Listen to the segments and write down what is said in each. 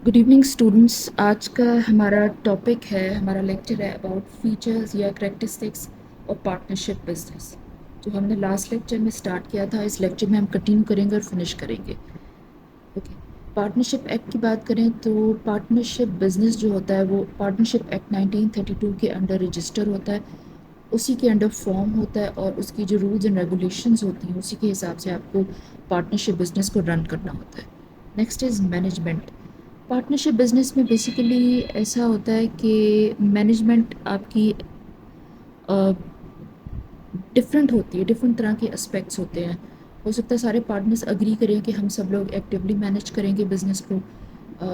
Good evening students. आज का हमारा टॉपिक है, हमारा लेक्चर है अबाउट फीचर्स या करेक्टरिस्टिक्स और पार्टनरशिप बिजनेस। जो हमने लास्ट लेक्चर में स्टार्ट किया था, इस लेक्चर में हम कंटिन्यू करेंगे और फिनिश करेंगे। ओके, पार्टनरशिप एक्ट की बात करें तो पार्टनरशिप बिजनेस जो होता है वो पार्टनरशिप एक्ट 1932 के अंडर रजिस्टर होता है, उसी के अंडर फॉर्म होता है और उसकी जो रूल्स एंड रेगुलेशंस होती हैं उसी के हिसाब से आपको पार्टनरशिप बिजनेस को रन करना होता है। Next is management. Partnership business में बेसिकली ऐसा होता है कि मैनेजमेंट आपकी डिफरेंट होती है, डिफरेंट तरह के एस्पेक्ट्स होते हैं। हो सकता है सारे पार्टनर्स अग्री करें कि हम सब लोग एक्टिवली मैनेज करेंगे बिज़नेस को।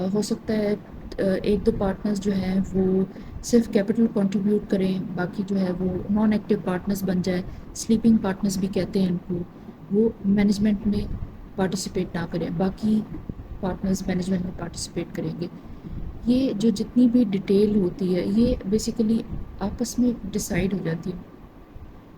हो सकता है एक दो पार्टनर्स जो हैं वो सिर्फ कैपिटल कंट्रीब्यूट करें, बाकी जो है वो नॉन एक्टिव पार्टनर्स बन जाए, स्लीपिंग पार्टनर्स भी कहते हैं इनको, वो मैनेजमेंट में पार्टिसिपेट ना करें, बाकी पार्टनर्स मैनेजमेंट में पार्टिसिपेट करेंगे। ये जो जितनी भी डिटेल होती है ये बेसिकली आपस में डिसाइड हो जाती है,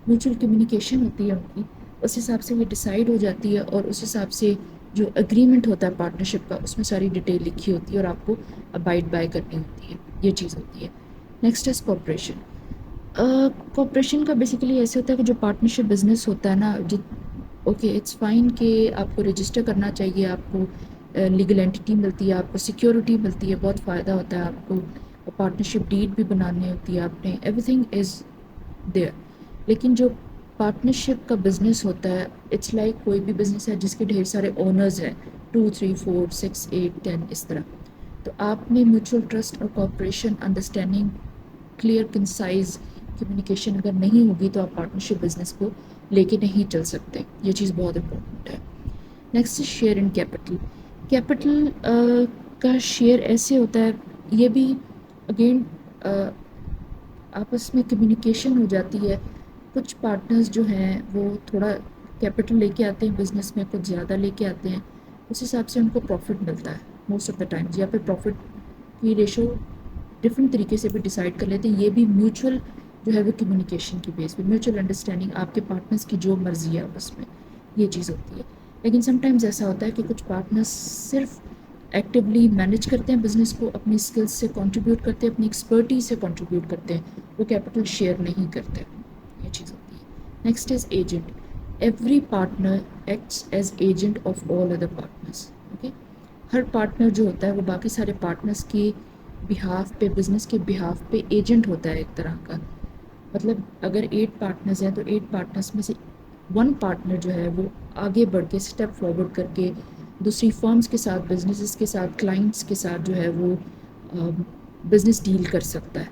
म्यूचुअल कम्युनिकेशन होती है उनकी, उस हिसाब से ये डिसाइड हो जाती है और उस हिसाब से जो एग्रीमेंट होता है पार्टनरशिप का उसमें सारी डिटेल लिखी होती है और आपको अबाइड बाय करनी होती है, ये चीज़ होती है। Next is corporation. कॉर्पोरेशन का बेसिकली ऐसे होता है कि जो पार्टनरशिप बिजनेस होता है ना, ओके इट्स फाइन कि आपको रजिस्टर करना चाहिए, आपको लीगल एंटिटी मिलती है, आपको सिक्योरिटी मिलती है, बहुत फ़ायदा होता है आपको, पार्टनरशिप डीड भी बनानी होती है आपने, एवरीथिंग इज़ देयर। लेकिन जो पार्टनरशिप का बिजनेस होता है, इट्स लाइक कोई भी बिजनेस है जिसके ढेर सारे ओनर्स हैं, 2 3 4 6 8 10 इस तरह। तो आपने म्यूचुअल ट्रस्ट और corporation understanding, clear concise communication अगर नहीं होगी तो आप पार्टनरशिप बिजनेस को लेके नहीं चल सकते, ये चीज़ बहुत इंपॉर्टेंट है। Next share in capital. Capital का शेयर ऐसे होता है, ये भी अगेन आपस में कम्युनिकेशन हो जाती है। कुछ पार्टनर्स जो हैं वो थोड़ा कैपिटल लेके आते हैं बिजनेस में, कुछ ज़्यादा लेके आते हैं, उस हिसाब से उनको प्रॉफिट मिलता है मोस्ट ऑफ द टाइम्स, या फिर प्रॉफिट की रेशो डिफरेंट तरीके से भी डिसाइड कर लेते हैं। ये भी म्यूचुअल जो है वो कम्युनिकेशन की बेस पे, म्यूचुअल अंडरस्टैंडिंग, आपके पार्टनर्स की जो मर्जी है आपस में, ये चीज़ होती है। लेकिन समटाइम्स ऐसा होता है कि कुछ पार्टनर्स सिर्फ एक्टिवली मैनेज करते हैं बिजनेस को, अपनी स्किल्स से कंट्रीब्यूट करते हैं, अपनी एक्सपर्टीज से कंट्रीब्यूट करते हैं, वो कैपिटल शेयर नहीं करते, ये चीज़ होती है। Next is agent. Every partner acts as agent of all other partners. Okay, हर पार्टनर जो होता है वो बाकी सारे पार्टनर्स के बिहाफ पे, बिजनेस के बिहाफ पे एजेंट होता है एक तरह का। मतलब अगर 8 पार्टनर्स हैं तो 8 पार्टनर्स में से वन पार्टनर जो है वो आगे बढ़ के स्टेप फॉरवर्ड करके दूसरी फर्म्स के साथ, बिजनेसेस के साथ, क्लाइंट्स के साथ जो है वो बिजनेस डील कर सकता है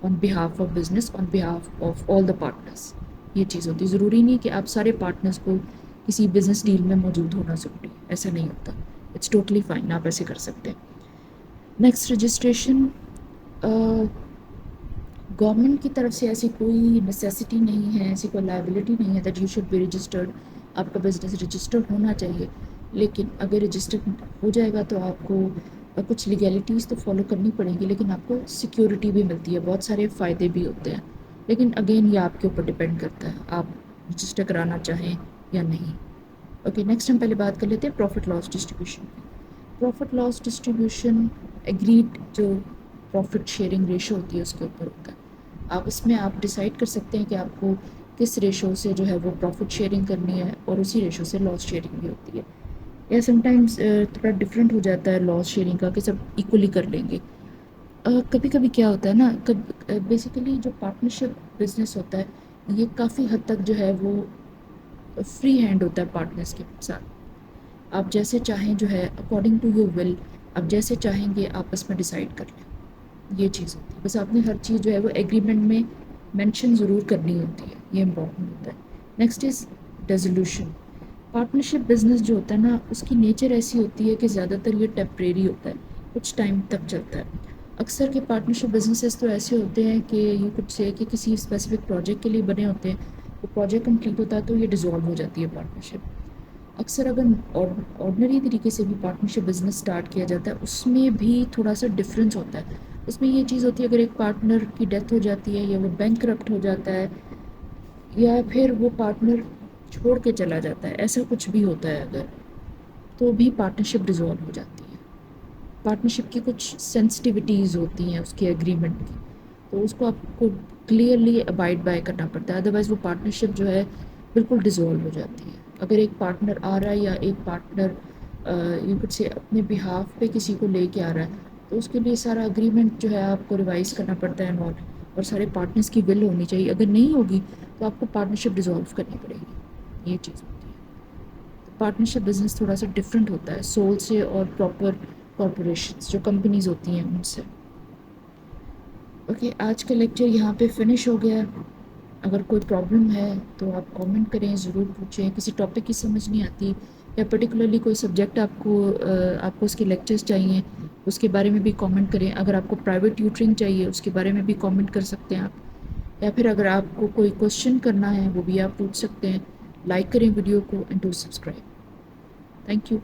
on behalf of business, on behalf of all the partners, ये चीज़ होती है। ज़रूरी नहीं कि आप सारे पार्टनर्स को किसी बिजनेस डील में मौजूद होना ज़रूरी, ऐसा नहीं होता। इट्स टोटली फाइन, आप ऐसे कर सकते हैं। Next registration. गवर्नमेंट की तरफ से ऐसी कोई नेसेसिटी नहीं है, ऐसी कोई लाइबिलिटी नहीं है that you should be registered, आपका बिजनेस रजिस्टर्ड होना चाहिए। लेकिन अगर रजिस्टर्ड हो जाएगा तो आपको कुछ लीगैलिटीज़ तो फॉलो करनी पड़ेगी, लेकिन आपको सिक्योरिटी भी मिलती है, बहुत सारे फ़ायदे भी होते हैं। लेकिन अगेन ये आपके ऊपर डिपेंड करता है, आप रजिस्टर कराना चाहें या नहीं। ओके, नेक्स्ट हम पहले बात कर लेते हैं प्रॉफिट लॉस डिस्ट्रीब्यूशन की। प्रॉफिट लॉस डिस्ट्रीब्यूशन एग्रीड जो प्रॉफिट शेयरिंग रेशो होती है उसके ऊपर होता है। आप इसमें आप डिसाइड कर सकते हैं कि आपको किस रेशो से जो है वो प्रॉफिट शेयरिंग करनी है, और उसी रेशो से लॉस शेयरिंग भी होती है। या समटाइम्स थोड़ा डिफरेंट हो जाता है लॉस शेयरिंग का कि सब इक्वली कर लेंगे। कभी कभी क्या होता है ना, बेसिकली जो पार्टनरशिप बिजनेस होता है ये काफ़ी हद तक जो है वो फ्री हैंड होता है पार्टनर्स के साथ। आप जैसे चाहें जो है अकॉर्डिंग टू योर विल, आप जैसे चाहेंगे आपस में डिसाइड कर लें, ये चीज़ होती है। बस आपने हर चीज़ जो है वो एग्रीमेंट में मेंशन ज़रूर करनी होती है, ये इंपॉर्टेंट होता है। Next is dissolution. Partnership business जो होता है ना उसकी नेचर ऐसी होती है कि ज़्यादातर ये टेम्परेरी होता है, कुछ टाइम तक चलता है। अक्सर के पार्टनरशिप बिजनेसेस तो ऐसे होते हैं कि यू कुड से कि किसी स्पेसिफिक प्रोजेक्ट के लिए बने होते हैं, वो प्रोजेक्ट कंप्लीट होता है तो ये डिसॉल्व हो जाती है पार्टनरशिप। अक्सर अगर ऑर्डनरी तरीके से भी पार्टनरशिप बिजनेस स्टार्ट किया जाता है उसमें भी थोड़ा सा डिफरेंस होता है। उसमें ये चीज़ होती है अगर एक पार्टनर की डेथ हो जाती है या वो बैंकरप्ट हो जाता है या फिर वो पार्टनर छोड़ के चला जाता है, ऐसा कुछ भी होता है अगर, तो भी पार्टनरशिप डिसॉल्व हो जाती है। پارٹنرشپ کی کچھ سینسٹیوٹیز ہوتی ہیں اس کے ایگریمنٹ کی، تو اس کو آپ کو کلیئرلی ابائڈ بائی کرنا پڑتا ہے، ادروائز وہ پارٹنرشپ جو ہے بالکل ڈیزولو ہو جاتی ہے۔ اگر ایک پارٹنر آ رہا ہے یا ایک پارٹنر یو کڈ سے اپنے بہاف پہ کسی کو لے کے آ رہا ہے، تو اس کے لیے سارا اگریمنٹ جو ہے آپ کو ریوائز کرنا پڑتا ہے اور سارے پارٹنرس کی ول ہونی چاہیے۔ اگر نہیں ہوگی تو آپ کو پارٹنرشپ ڈیزولو کرنی پڑے گی، یہ چیز ہوتی ہے۔ پارٹنرشپ بزنس تھوڑا سا ڈفرینٹ ہوتا ہے سول سے اور پراپر کارپوریشنز جو کمپنیز ہوتی ہیں ان سے۔ اوکے، آج کا لیکچر یہاں پہ فنش ہو گیا۔ اگر کوئی پرابلم ہے تو آپ کامنٹ کریں، ضرور پوچھیں۔ کسی ٹاپک کی سمجھ نہیں آتی یا پرٹیکولرلی کوئی سبجیکٹ آپ کو اس کے لیکچرز چاہیے، اس کے بارے میں بھی کامنٹ کریں۔ اگر آپ کو پرائیویٹ ٹیوٹرنگ چاہیے اس کے بارے میں بھی کامنٹ کر سکتے ہیں آپ، یا پھر اگر آپ کو کوئی کوشچن کرنا ہے وہ بھی آپ پوچھ سکتے ہیں۔ لائک کریں ویڈیو کو and do subscribe. Thank you.